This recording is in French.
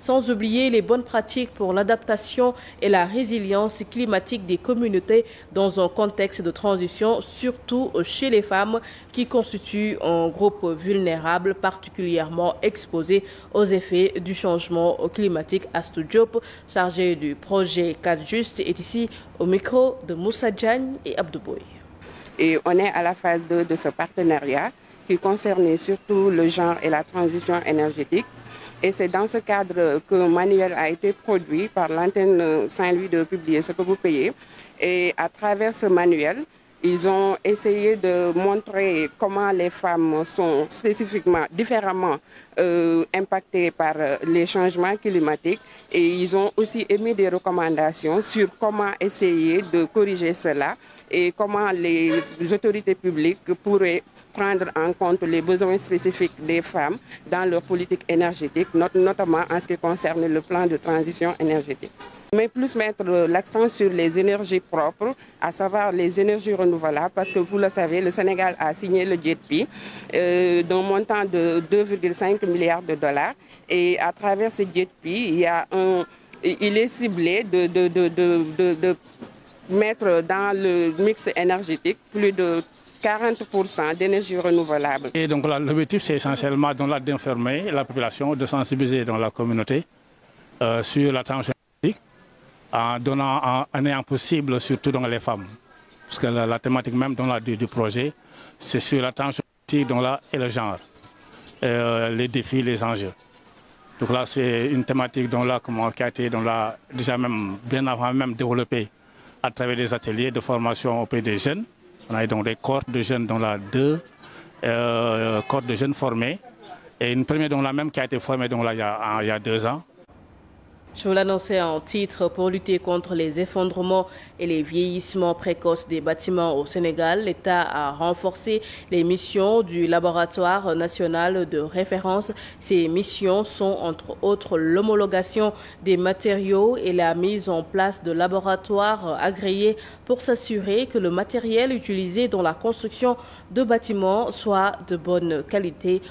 sans oublier les bonnes pratiques pour l'adaptation et la résilience climatique des communautés dans un contexte de transition, surtout chez les femmes qui constituent un groupe vulnérable particulièrement exposé aux effets du changement climatique. Astou Diop, chargé du projet 4 Juste, est ici au micro de Moussa Diagne et Abdou Boy. Et on est à la phase 2 de ce partenariat qui concernait surtout le genre et la transition énergétique. Et c'est dans ce cadre qu'un manuel a été produit par l'antenne Saint-Louis de publier ce que vous payez. Et à travers ce manuel, ils ont essayé de montrer comment les femmes sont spécifiquement, différemment impactées par les changements climatiques. Et ils ont aussi émis des recommandations sur comment essayer de corriger cela et comment les autorités publiques pourraient prendre en compte les besoins spécifiques des femmes dans leur politique énergétique, notamment en ce qui concerne le plan de transition énergétique. Mais plus mettre l'accent sur les énergies propres, à savoir les énergies renouvelables, parce que vous le savez, le Sénégal a signé le GETP d'un montant de 2,5 milliards de dollars. Et à travers ce GETP, il est ciblé de mettre dans le mix énergétique plus de 40% d'énergie renouvelable. Et donc l'objectif, c'est essentiellement d'informer la population, de sensibiliser dans la communauté sur la transition énergétique, en ayant possible surtout dans les femmes. Parce que la thématique même du projet, c'est sur la transition énergétique et le genre, les défis, les enjeux. Donc là, c'est une thématique qui a été déjà même, bien avant même développée à travers des ateliers de formation auprès des jeunes. On a donc des cohortes de jeunes, deux cohortes de jeunes formés. Et une première même qui a été formée il y a 2 ans. Je vous l'annonçais en titre, pour lutter contre les effondrements et les vieillissements précoces des bâtiments au Sénégal, l'État a renforcé les missions du laboratoire national de référence. Ces missions sont entre autres l'homologation des matériaux et la mise en place de laboratoires agréés pour s'assurer que le matériel utilisé dans la construction de bâtiments soit de bonne qualité.